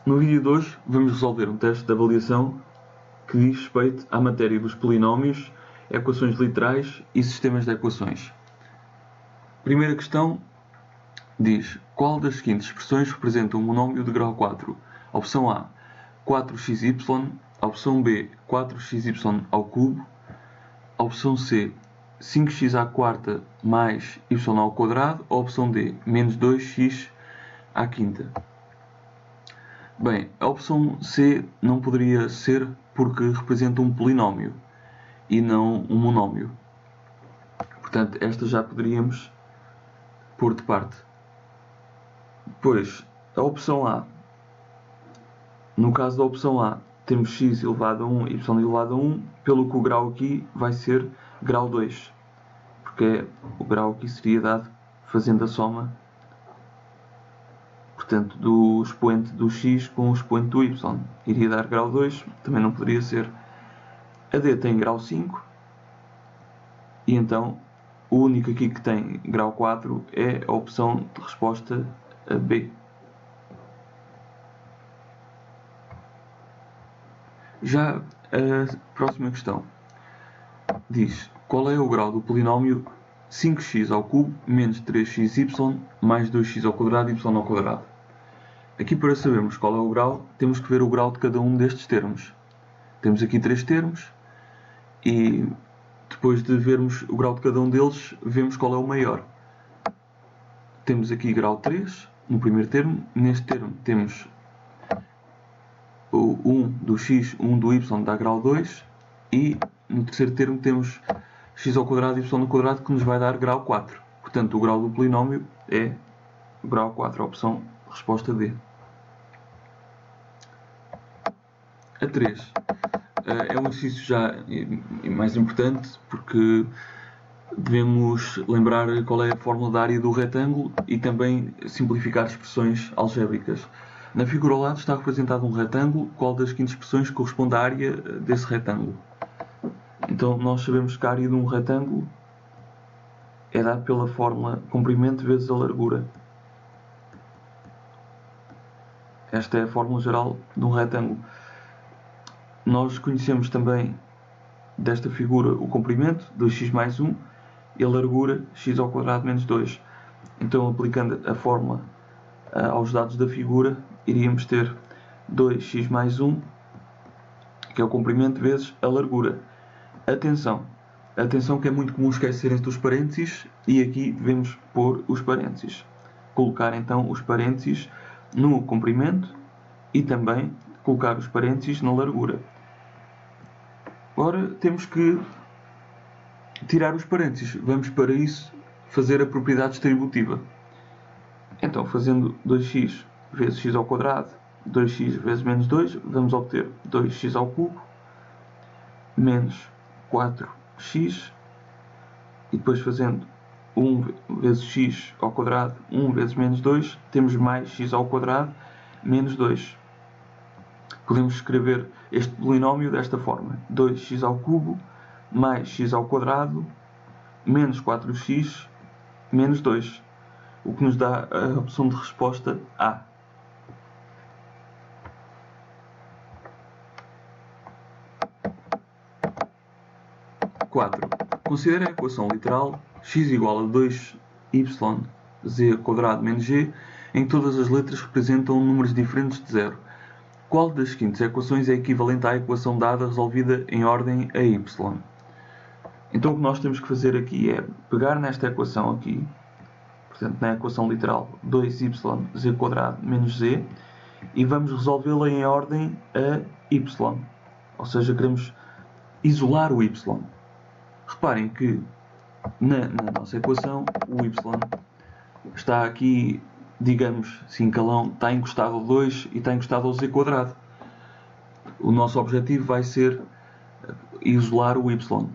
No vídeo de hoje vamos resolver um teste de avaliação que diz respeito à matéria dos polinómios, equações literais e sistemas de equações. Primeira questão diz: qual das seguintes expressões representa um monómio de grau 4? Opção A, 4xy. Opção B, 4xy ao cubo. Opção C, 5x à quarta mais y ao quadrado. Ou opção D, menos 2x à quinta. Bem, a opção C não poderia ser porque representa um polinómio e não um monómio. Portanto, esta já poderíamos pôr de parte. Depois, a opção A. No caso da opção A, temos x elevado a 1, y elevado a 1, pelo que o grau aqui vai ser grau 2. Porque o grau aqui seria dado fazendo a soma, portanto, do expoente do x com o expoente do y. Iria dar grau 2, também não poderia ser. A D tem grau 5, e então o único aqui que tem grau 4 é a opção de resposta B. Já a próxima questão diz: qual é o grau do polinómio 5x ao cubo menos 3xy mais 2x ao quadrado y ao quadrado? Aqui, para sabermos qual é o grau, temos que ver o grau de cada um destes termos. Temos aqui 3 termos e depois de vermos o grau de cada um deles, vemos qual é o maior. Temos aqui grau 3 no primeiro termo. Neste termo temos o 1 do x, 1 do y dá grau 2, e no terceiro termo temos x ao quadrado e y ao quadrado, que nos vai dar grau 4. Portanto, o grau do polinómio é o grau 4, a opção resposta D. A 3 é um exercício já mais importante, porque devemos lembrar qual é a fórmula da área do retângulo e também simplificar expressões algébricas. Na figura ao lado está representado um retângulo. Qual das seguintes expressões corresponde à área desse retângulo? Então, nós sabemos que a área de um retângulo é dada pela fórmula comprimento vezes a largura. Esta é a fórmula geral de um retângulo. Nós conhecemos também desta figura o comprimento, 2x mais 1, e a largura, x ao quadrado menos 2. Então, aplicando a fórmula aos dados da figura, iríamos ter 2x mais 1, que é o comprimento, vezes a largura. Atenção que é muito comum esquecerem-se dos parênteses, e aqui devemos pôr os parênteses. Colocar então os parênteses no comprimento e também colocar os parênteses na largura. Agora temos que tirar os parênteses. Vamos para isso fazer a propriedade distributiva. Então, fazendo 2x vezes x ao quadrado, 2x vezes menos 2, vamos obter 2x ao cubo menos 4x, e depois fazendo 1 vezes x ao quadrado, 1 vezes menos 2, temos mais x ao quadrado menos 2. Podemos escrever este polinómio desta forma: 2x ao cubo mais x ao quadrado menos 4x menos 2, o que nos dá a opção de resposta A. Considere a equação literal x igual a 2yz² menos g, em que todas as letras representam números diferentes de zero. Qual das seguintes equações é equivalente à equação dada resolvida em ordem a y? Então, o que nós temos que fazer aqui é pegar nesta equação aqui, portanto, na equação literal 2yz² menos z, e vamos resolvê-la em ordem a y. Ou seja, queremos isolar o y. Reparem que na nossa equação o y está aqui, digamos, cincalão, está encostado ao 2 e está encostado ao z². O nosso objetivo vai ser isolar o y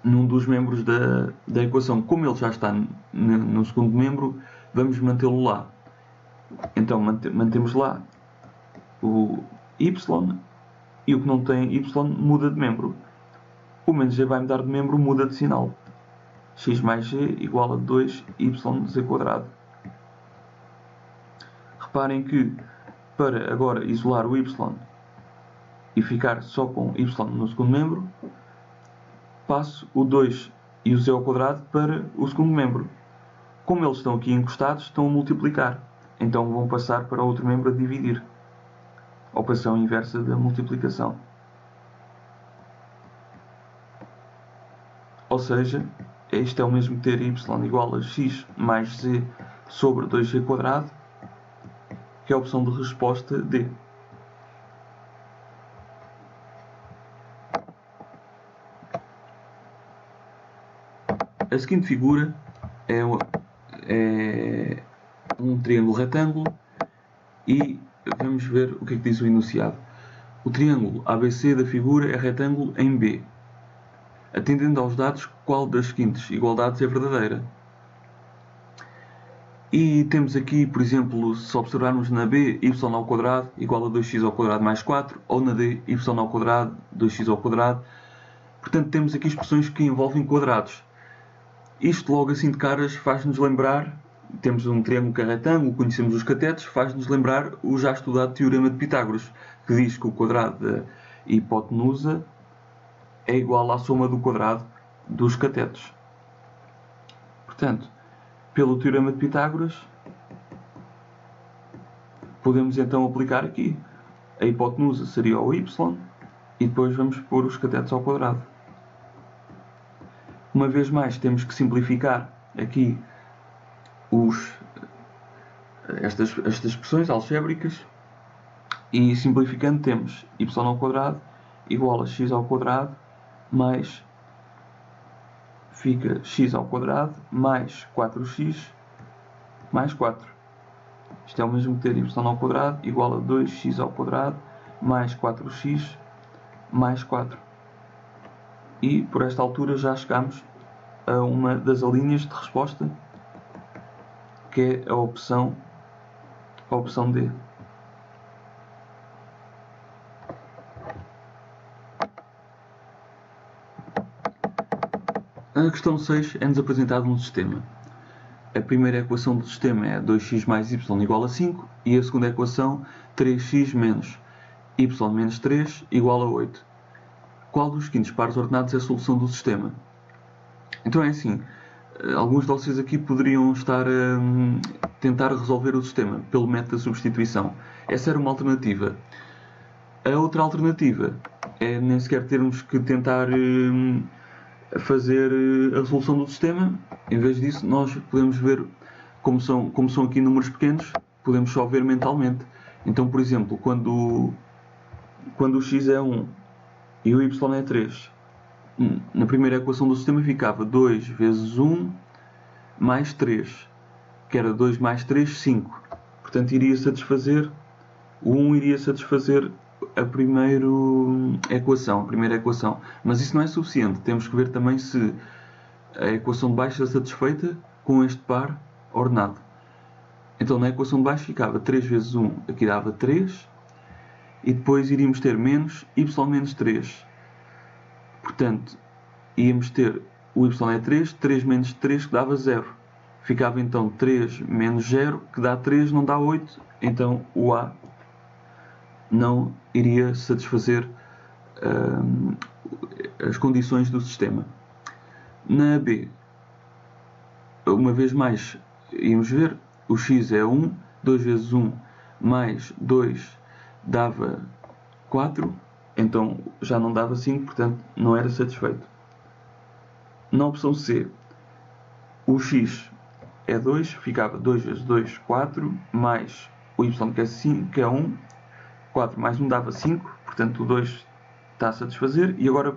num dos membros da equação. Como ele já está no segundo membro, vamos mantê-lo lá. Então mantemos lá o y, e o que não tem y muda de membro. O menos g vai mudar de membro, muda de sinal. X mais g igual a 2yz². Reparem que para agora isolar o y e ficar só com y no segundo membro, passo o 2 e o z ao quadrado para o segundo membro. Como eles estão aqui encostados, estão a multiplicar. Então vão passar para o outro membro a dividir. Operação inversa da multiplicação. Ou seja, isto é o mesmo que ter y igual a x mais z sobre 2z quadrado, que é a opção de resposta D. A seguinte figura é um triângulo retângulo e vamos ver o que é que diz o enunciado. O triângulo ABC da figura é retângulo em B. Atendendo aos dados, qual das seguintes igualdades é verdadeira? E temos aqui, por exemplo, se observarmos na B, y ao quadrado igual a 2x ao quadrado mais 4, ou na D, y ao quadrado, 2x ao quadrado. Portanto, temos aqui expressões que envolvem quadrados. Isto logo assim de caras faz-nos lembrar, temos um triângulo que é retângulo, conhecemos os catetos, faz-nos lembrar o já estudado teorema de Pitágoras, que diz que o quadrado da hipotenusa é igual à soma do quadrado dos catetos. Portanto, pelo teorema de Pitágoras, podemos então aplicar aqui. A hipotenusa seria o y e depois vamos pôr os catetos ao quadrado. Uma vez mais, temos que simplificar aqui estas expressões algébricas e simplificando temos y ao quadrado igual a x ao quadrado mais fica x ao quadrado mais 4x mais 4. Isto é o mesmo que ter y ao quadrado igual a 2x ao quadrado mais 4x mais 4. E por esta altura já chegamos a uma das alíneas de resposta, que é a opção D. A questão 6 é-nos apresentada um sistema. A primeira equação do sistema é 2x mais y igual a 5 e a segunda equação 3x menos y menos 3 igual a 8. Qual dos seguintes pares ordenados é a solução do sistema? Então é assim, alguns de vocês aqui poderiam estar a tentar resolver o sistema pelo método da substituição. Essa era uma alternativa. A outra alternativa é nem sequer termos que tentar fazer a resolução do sistema. Em vez disso, nós podemos ver, como são aqui números pequenos, podemos só ver mentalmente. Então, por exemplo, quando o x é 1 e o y é 3, na primeira equação do sistema ficava 2 vezes 1 mais 3, que era 2 mais 3, 5. Portanto, o 1 iria satisfazer a primeira equação. Mas isso não é suficiente. Temos que ver também se a equação de baixo é satisfeita com este par ordenado. Então, na equação de baixo ficava 3 vezes 1, aqui dava 3, e depois iríamos ter menos y menos 3. Portanto, íamos ter o y é 3, 3 menos 3 que dava 0. Ficava então 3 menos 0, que dá 3, não dá 8. Então o A não iria satisfazer as condições do sistema. Na B, uma vez mais, íamos ver, o x é 1, 2 vezes 1 mais 2 dava 4, então já não dava 5, portanto não era satisfeito. Na opção C, o x é 2, ficava 2 vezes 2, 4, mais o y que é 1, 4 mais 1 dava 5, portanto o 2 está a satisfazer. E agora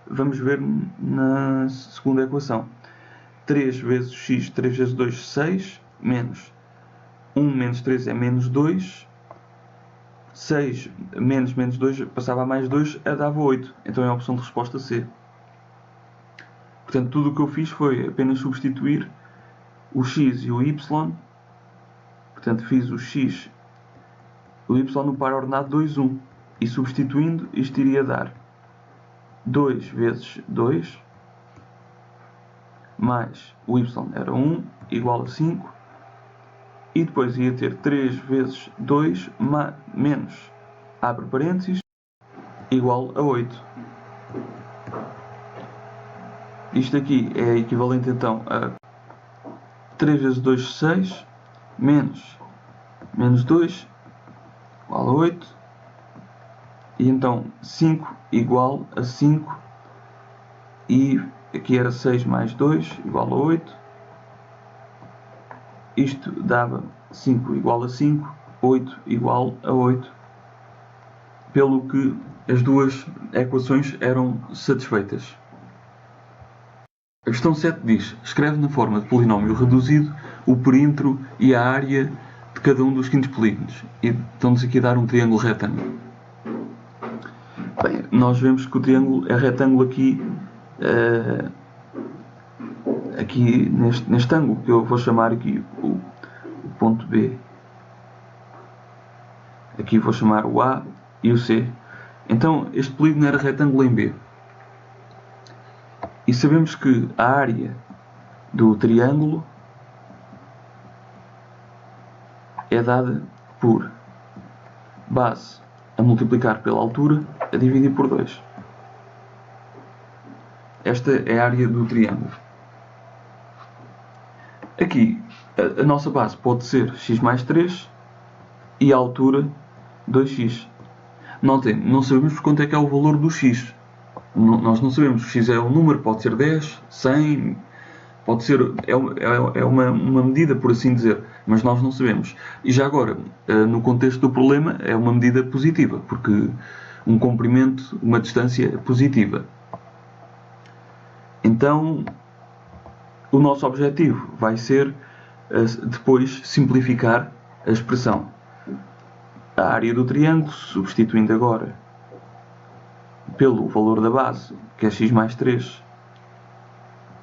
vamos ver na segunda equação. 3 vezes x, 3 vezes 2, 6, menos 1 menos 3 é menos 2, 6 menos 2 passava a mais 2, dava 8. Então é a opção de resposta C. Portanto, tudo o que eu fiz foi apenas substituir o x e o y. Portanto, fiz o x e o y no par ordenado 2, 1. E substituindo, isto iria dar 2 vezes 2 mais o y era 1 igual a 5. e depois ia ter 3 vezes 2 menos, abre parênteses, igual a 8. Isto aqui é equivalente então a 3 vezes 2, 6, menos 2, igual a 8. E então 5 igual a 5. E aqui era 6 mais 2 igual a 8. Isto dava 5 igual a 5, 8 igual a 8. Pelo que as duas equações eram satisfeitas. A questão 7 diz: escreve na forma de polinómio reduzido o perímetro e a área de cada um dos quintos polígonos. E estão-nos aqui a dar um triângulo retângulo. Bem, nós vemos que o triângulo é retângulo aqui, neste ângulo, que eu vou chamar aqui o ponto B. Aqui vou chamar o A e o C. Então, este polígono era retângulo em B. E sabemos que a área do triângulo é dada por base a multiplicar pela altura a dividir por 2. Esta é a área do triângulo. Aqui, a nossa base pode ser x mais 3 e a altura 2x. Notem, não sabemos quanto é que é o valor do x. Nós não sabemos. O x é um número, pode ser 10, 100, pode ser, é uma medida, por assim dizer, mas nós não sabemos. E já agora, no contexto do problema, é uma medida positiva, porque um comprimento, uma distância positiva. Então, o nosso objetivo vai ser depois simplificar a expressão. A área do triângulo, substituindo agora pelo valor da base, que é x mais 3,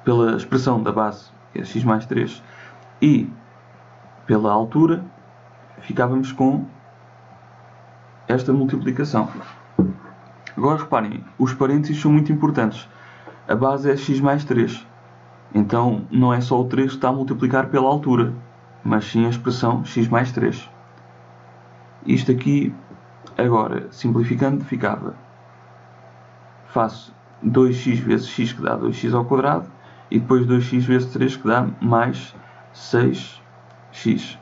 pela expressão da base, que é x mais 3, e pela altura, ficávamos com esta multiplicação. Agora reparem, os parênteses são muito importantes. A base é x mais 3. Então não é só o 3 que está a multiplicar pela altura, mas sim a expressão x mais 3. Isto aqui, agora, simplificando, ficava: faço 2x vezes x, que dá 2x ao quadrado, e depois 2x vezes 3, que dá mais 6x.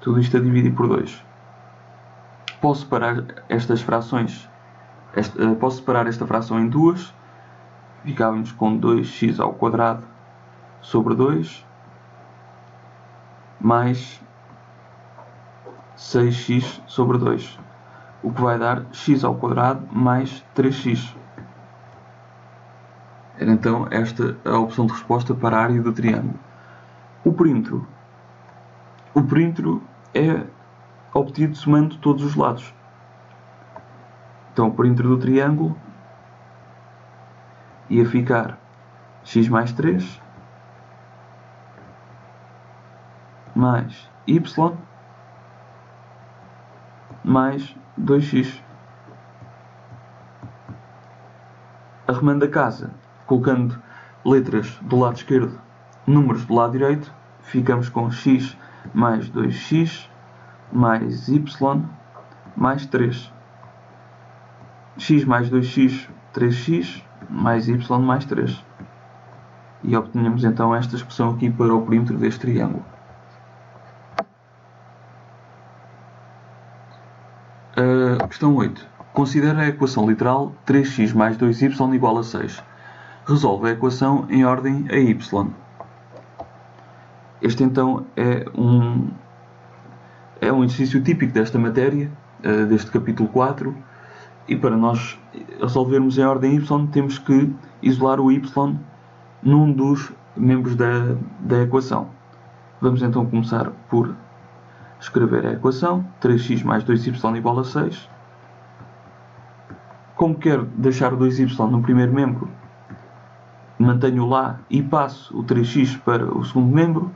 Tudo isto a dividir por 2. Posso separar estas frações, posso separar esta fração em duas. Ficávamos com 2x ao quadrado sobre 2 mais 6x sobre 2, o que vai dar x ao quadrado mais 3x. Era então esta a opção de resposta para a área do triângulo. O perímetro. O perímetro é obtido somando todos os lados. Então o perímetro do triângulo ia ficar x mais 3 mais y mais 2x. Arrumando a casa, colocando letras do lado esquerdo, números do lado direito, ficamos com x mais 2x mais y mais 3. X mais 2x, 3x, mais y mais 3. E obtenhamos então esta expressão aqui para o perímetro deste triângulo. Questão 8. Considera a equação literal 3x mais 2y igual a 6. Resolve a equação em ordem a y. Este então é um exercício típico desta matéria, deste capítulo 4, e para nós resolvermos em ordem y temos que isolar o y num dos membros da equação. Vamos então começar por escrever a equação 3x mais 2y igual a 6. Como quero deixar o 2y no primeiro membro, mantenho lá e passo o 3x para o segundo membro,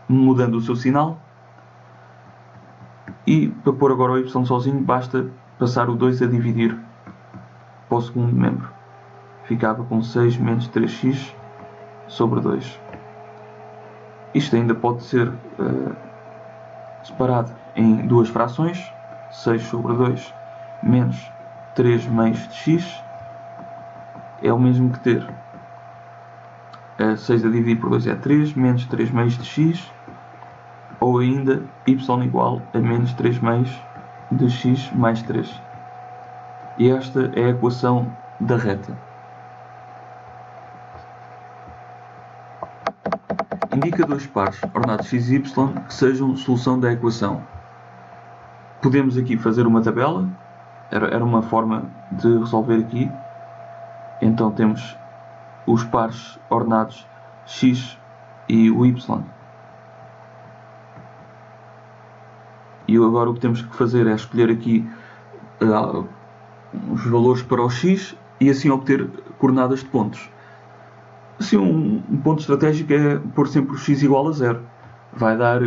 mudando o seu sinal. E para pôr agora o y sozinho, basta passar o 2 a dividir para o segundo membro. Ficava com 6 menos 3x sobre 2. Isto ainda pode ser separado em duas frações, 6 sobre 2 menos 3 meios de x é o mesmo que ter 6 a dividir por 2 é 3, menos 3 meios de x, ou ainda y igual a menos 3 meios de x mais 3. E esta é a equação da reta. Indica dois pares ordenados x e y que sejam solução da equação. Podemos aqui fazer uma tabela, era uma forma de resolver aqui. Então temos os pares ordenados x e o y. E agora o que temos que fazer é escolher aqui os valores para o x e assim obter coordenadas de pontos. Assim, um ponto estratégico é pôr sempre o x igual a 0. Vai dar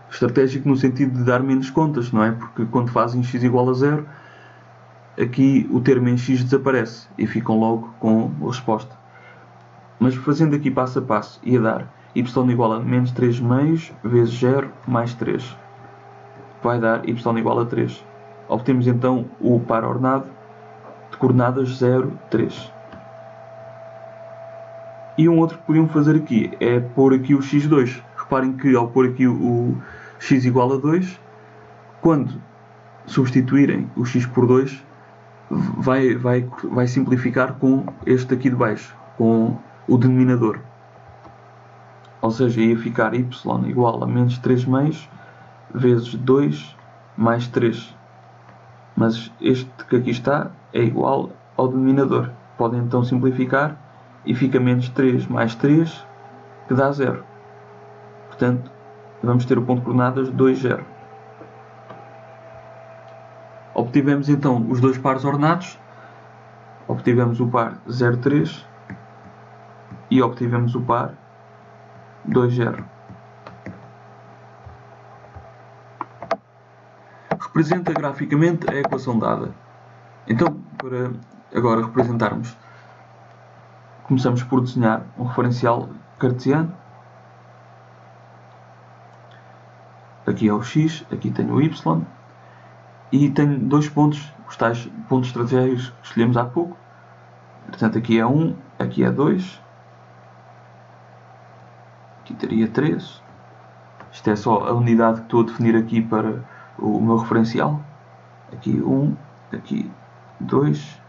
estratégico no sentido de dar menos contas, não é? Porque quando fazem x igual a 0, aqui o termo em x desaparece e ficam logo com a resposta. Mas fazendo aqui passo a passo, ia dar y igual a menos 3 meios vezes 0 mais 3. Vai dar y igual a 3. Obtemos então o par ordenado de coordenadas 0, 3. E um outro que podiam fazer aqui é pôr aqui o x2. Reparem que ao pôr aqui o x igual a 2, quando substituírem o x por 2, vai simplificar com este aqui de baixo, com o denominador. Ou seja, ia ficar y igual a menos 3 meios vezes 2 mais 3. Mas este que aqui está é igual ao denominador. Podem então simplificar e fica menos 3 mais 3, que dá 0. Portanto, vamos ter o ponto de coordenadas 2, 0. Obtivemos então os dois pares ordenados. Obtivemos o par 0, 3 e obtivemos o par 2, 0. Representa graficamente a equação dada. Então, para agora representarmos, começamos por desenhar um referencial cartesiano. Aqui é o x, aqui tenho o y. E tenho dois pontos, os tais pontos estratégicos que escolhemos há pouco. Portanto, aqui é 1, aqui é 2. Aqui teria 3. Isto é só a unidade que estou a definir aqui para o meu referencial. Aqui 1, aqui 2,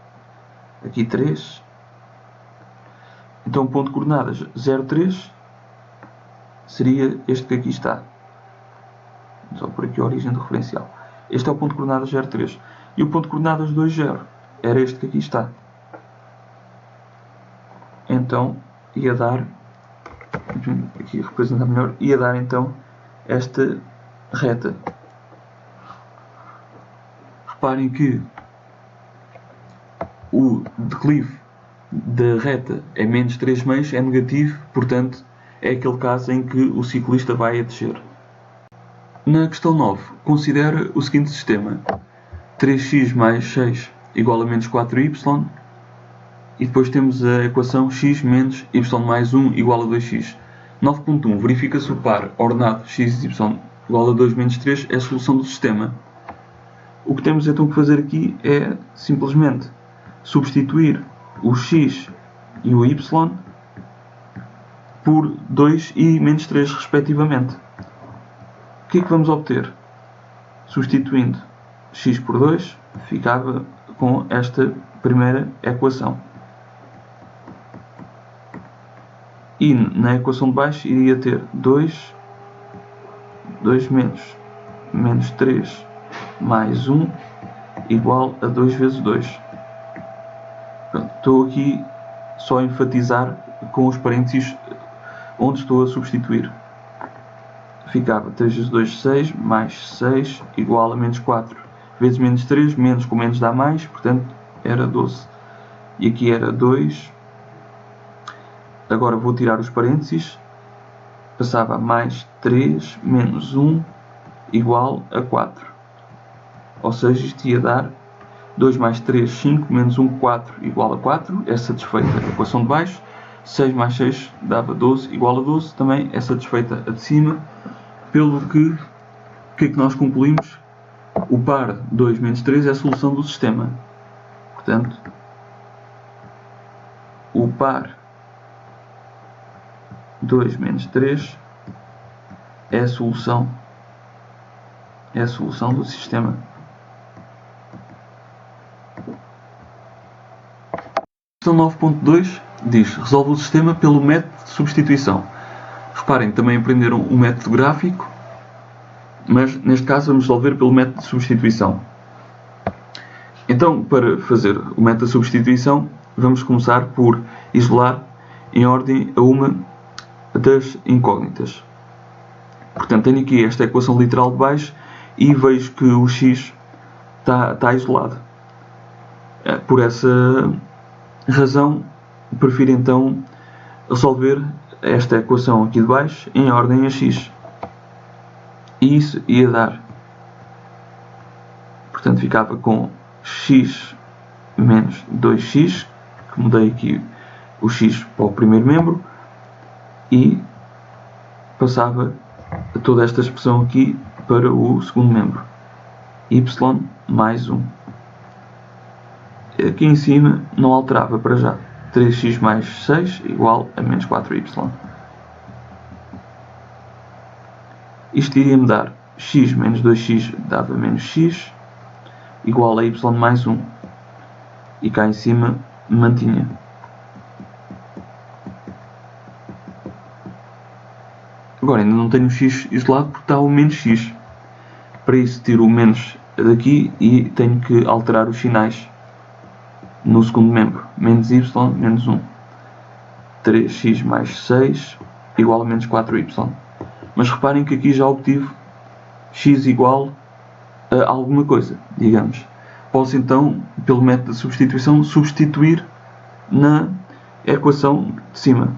aqui 3. Então o ponto de coordenadas 0, 3 seria este que aqui está. Vou só por aqui a origem do referencial. Este é o ponto de coordenadas 0, 3. E o ponto de coordenadas 2, 0 era este que aqui está. Então ia dar, aqui representar melhor, ia dar então esta reta. Reparem que o declive da reta é menos 3 meios, é negativo, portanto é aquele caso em que o ciclista vai a descer. Na questão 9, considera o seguinte sistema: 3x mais 6 igual a menos 4y, e depois temos a equação x menos y mais 1 igual a 2x. 9.1, verifica se o par ordenado x e y igual a 2 menos 3 é a solução do sistema. O que temos então que fazer aqui é simplesmente substituir o x e o y por 2 e menos 3 respectivamente. O que é que vamos obter? Substituindo x por 2, ficava com esta primeira equação. E na equação de baixo iria ter 2 menos 3 mais 1 igual a 2 vezes 2. Pronto, estou aqui só a enfatizar com os parênteses onde estou a substituir. Ficava 3 vezes 2, 6, mais 6 igual a menos 4 vezes menos 3, menos com menos dá mais, portanto era 12. E aqui era 2. Agora vou tirar os parênteses. Passava a mais 3 menos 1 igual a 4. Ou seja, isto ia dar 2 mais 3, 5, menos 1, 4 igual a 4. É satisfeita a equação de baixo. 6 mais 6 dava 12, igual a 12, também é satisfeita a de cima, pelo que, o que é que nós concluímos? O par 2 menos 3 é a solução do sistema. Portanto, o par 2 menos 3 é a solução do sistema. Questão 9.2 diz: resolve o sistema pelo método de substituição. Reparem, também aprenderam o método gráfico, mas neste caso vamos resolver pelo método de substituição. Então, para fazer o método de substituição, vamos começar por isolar em ordem a uma das incógnitas. Portanto, tenho aqui esta equação literal de baixo e vejo que o x está isolado. Por essa razão, prefiro então resolver esta equação aqui de baixo em ordem a x. E isso ia dar, portanto, ficava com x menos 2x, que mudei aqui o x para o primeiro membro, e passava toda esta expressão aqui para o segundo membro, y mais 1. Aqui em cima não alterava para já. 3x mais 6 igual a menos 4y. Isto iria-me dar x menos 2x dava menos x, igual a y mais 1. E cá em cima mantinha. Agora ainda não tenho o x isolado porque está o menos x. Para isso tiro o menos daqui e tenho que alterar os sinais no segundo membro. Menos y menos 1. 3x mais 6 igual a menos 4y. Mas reparem que aqui já obtive x igual a alguma coisa, digamos. Posso então, pelo método de substituição, substituir na equação de cima.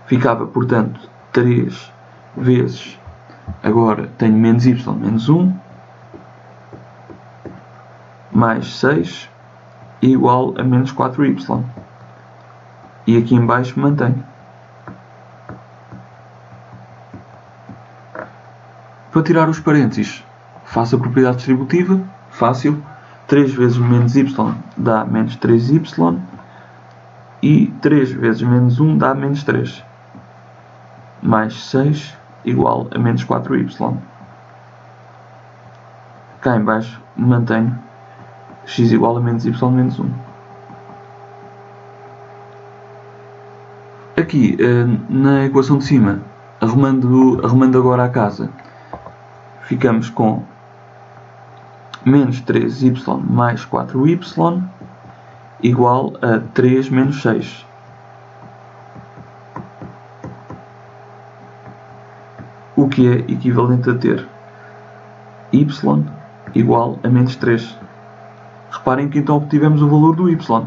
Ficava, portanto, 3 vezes, agora tenho menos y menos 1, mais 6, igual a menos 4y. E aqui em baixo mantenho. Para tirar os parênteses, faço a propriedade distributiva, fácil. 3 vezes menos y dá menos 3y. E 3 vezes menos 1 dá menos 3. Mais 6 igual a menos 4y. Cá em baixo mantenho x igual a menos y menos 1. Aqui, na equação de cima, arrumando agora a casa, ficamos com menos 3y mais 4y igual a 3 menos 6. O que é equivalente a ter y igual a menos 3. Reparem que então obtivemos o valor do y.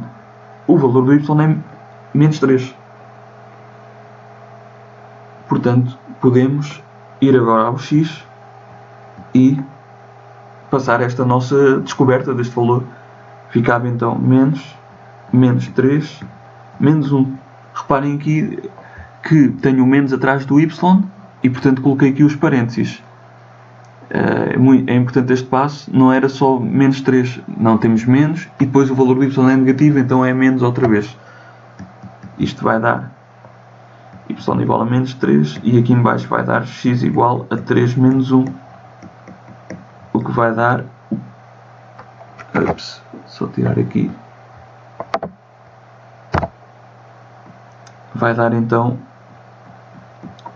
O valor do y é menos 3. Portanto, podemos ir agora ao x e passar esta nossa descoberta deste valor. Ficava então menos 3, menos 1. Reparem aqui que tenho o menos atrás do y e, portanto, coloquei aqui os parênteses. É importante este passo, não era só menos 3, não, temos menos e depois o valor do y é negativo, então é menos outra vez. Isto vai dar y igual a menos 3 e aqui em baixo vai dar x igual a 3 menos 1. O que vai dar, só tirar aqui, vai dar então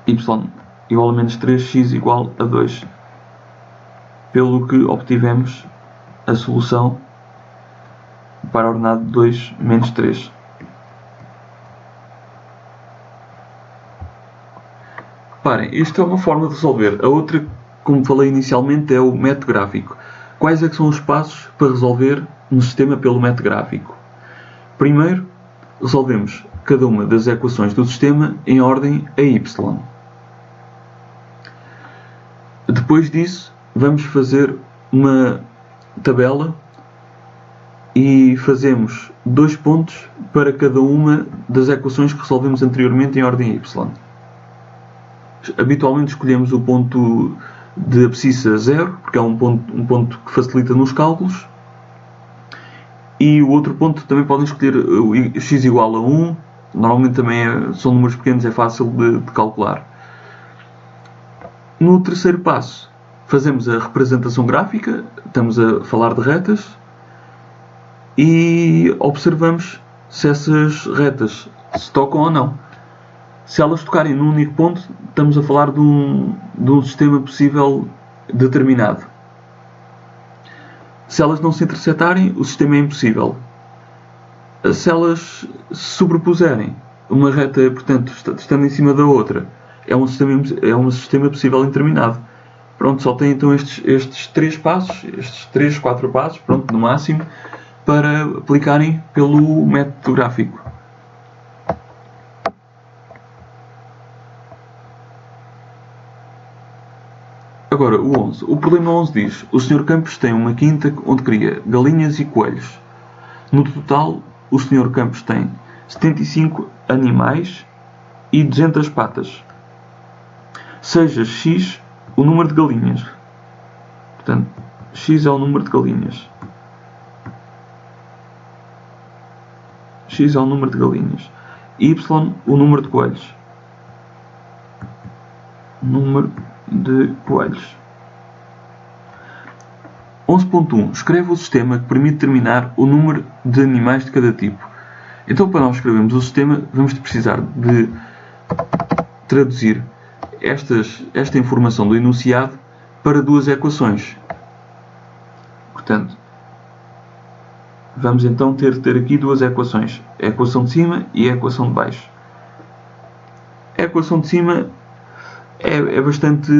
y igual a menos 3, x igual a 2. Pelo que obtivemos a solução para a ordenada de 2 menos 3. Reparem, isto é uma forma de resolver. A outra, como falei inicialmente, é o método gráfico. Quais é que são os passos para resolver um sistema pelo método gráfico? Primeiro, resolvemos cada uma das equações do sistema em ordem a y. Depois disso, vamos fazer uma tabela e fazemos 2 pontos para cada uma das equações que resolvemos anteriormente em ordem y. Habitualmente escolhemos o ponto de abscissa 0, porque é um ponto que facilita nos cálculos, e o outro ponto também podem escolher o x igual a 1, normalmente também são números pequenos, é fácil de calcular. No terceiro passo, fazemos a representação gráfica, estamos a falar de retas, e observamos se essas retas se tocam ou não. Se elas tocarem num único ponto, estamos a falar de um sistema possível determinado. Se elas não se intersetarem, o sistema é impossível. Se elas se sobrepuserem, uma reta, portanto, estando em cima da outra, é um sistema possível indeterminado. Pronto, só tem então estes 3 passos, estes 3, 4 passos, pronto, no máximo, para aplicarem pelo método gráfico. Agora, o 11. O problema 11 diz: o Sr. Campos tem uma quinta onde cria galinhas e coelhos. No total, o Sr. Campos tem 75 animais e 200 patas. Seja x o número de galinhas. Portanto, x é o número de galinhas. X é o número de galinhas. Y, o número de coelhos. Número de coelhos. 11.1. Escreve o sistema que permite determinar o número de animais de cada tipo. Então, para nós escrevermos o sistema, vamos precisar de traduzir esta informação do enunciado para 2 equações. Portanto, vamos então ter aqui 2 equações. A equação de cima e a equação de baixo. A equação de cima é bastante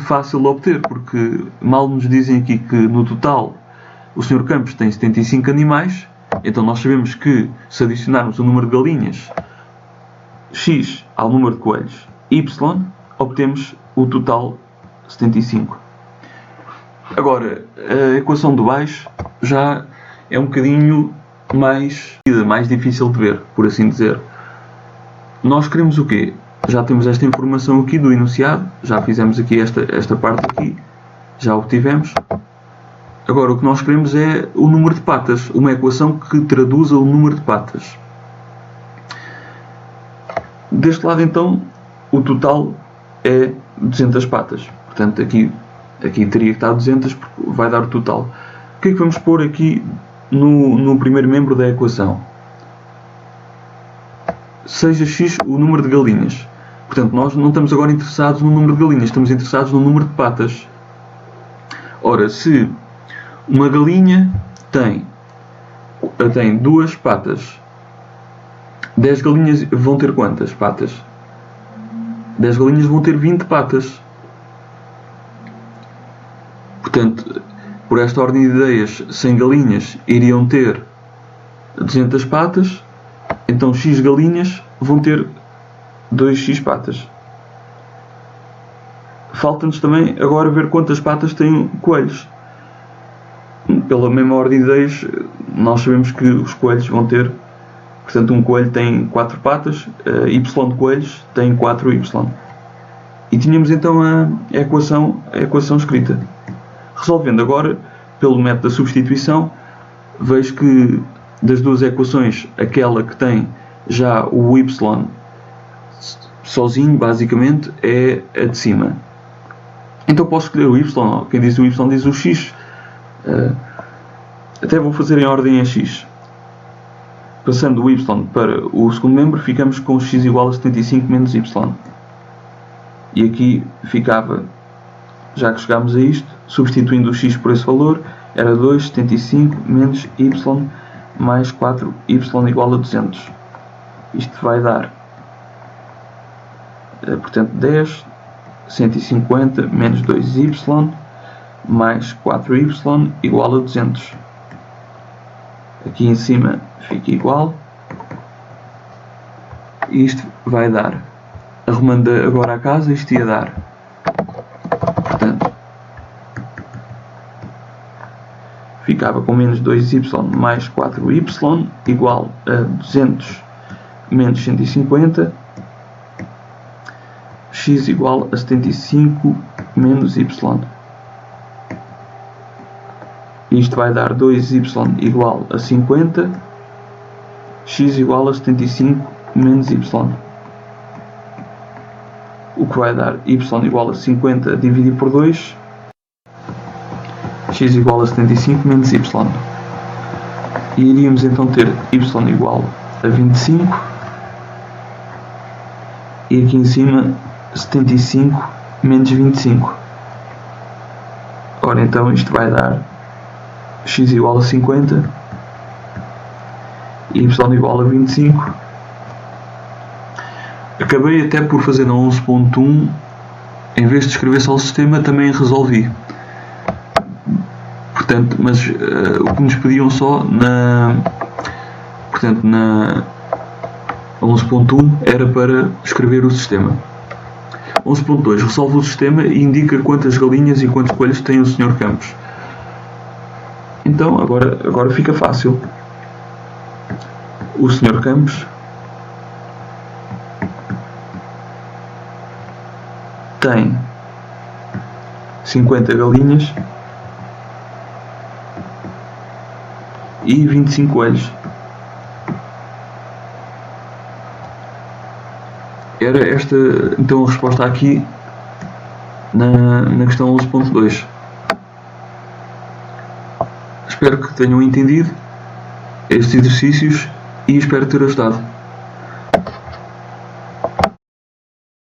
fácil de obter, porque mal nos dizem aqui que no total o Sr. Campos tem 75 animais, então nós sabemos que se adicionarmos o número de galinhas x ao número de coelhos y, obtemos o total 75. Agora, a equação de baixo já é um bocadinho mais difícil de ver, por assim dizer. Nós queremos o quê? Já temos esta informação aqui do enunciado, já fizemos aqui esta parte aqui, já obtivemos. Agora o que nós queremos é o número de patas, uma equação que traduza o número de patas. Deste lado então, o total é 200 patas, portanto aqui teria que estar 200 porque vai dar o total. O que é que vamos pôr aqui no primeiro membro da equação? Seja x o número de galinhas. Portanto, nós não estamos agora interessados no número de galinhas, estamos interessados no número de patas. Ora, se uma galinha tem 2 patas, 10 galinhas vão ter quantas patas? 10 galinhas vão ter 20 patas. Portanto, por esta ordem de ideias, 100 galinhas iriam ter 200 patas, então x galinhas vão ter 2x patas. Falta-nos também agora ver quantas patas têm coelhos. Pela mesma ordem de ideias, nós sabemos que os coelhos vão ter, portanto, um coelho tem 4 patas, y de coelhos tem 4y. E tínhamos então a equação escrita. Resolvendo agora, pelo método da substituição, vejo que das 2 equações, aquela que tem já o y sozinho, basicamente, é a de cima. Então posso escolher o y, quem diz o y diz o x. Até vou fazer em ordem a x. Passando o y para o segundo membro, ficamos com x igual a 75 menos y. E aqui ficava, já que chegámos a isto, substituindo o x por esse valor, era 2,75 menos y mais 4y igual a 200. Isto vai dar, portanto, 10, 150 menos 2y mais 4y igual a 200. Aqui em cima fica igual. E isto vai dar, arrumando agora a casa, isto ia dar, portanto, ficava com menos 2y mais 4y igual a 200 menos 150, x igual a 75 menos y. Isto vai dar 2y igual a 50, x igual a 75 menos y. O que vai dar y igual a 50 dividido por 2, x igual a 75 menos y. E iríamos então ter y igual a 25 e aqui em cima 75 menos 25. Ora então isto vai dar x igual a 50 e y igual a 25. Acabei até por fazer na 11.1, em vez de escrever só o sistema, também resolvi. Portanto, mas o que nos pediam só na 11.1 era para escrever o sistema. 11.2 resolve o sistema e indica quantas galinhas e quantos coelhos tem o Sr. Campos. Então agora fica fácil. O Sr. Campos tem 50 galinhas e 25 coelhos. Era esta então a resposta aqui na questão 11.2. Espero que tenham entendido estes exercícios e espero ter ajudado.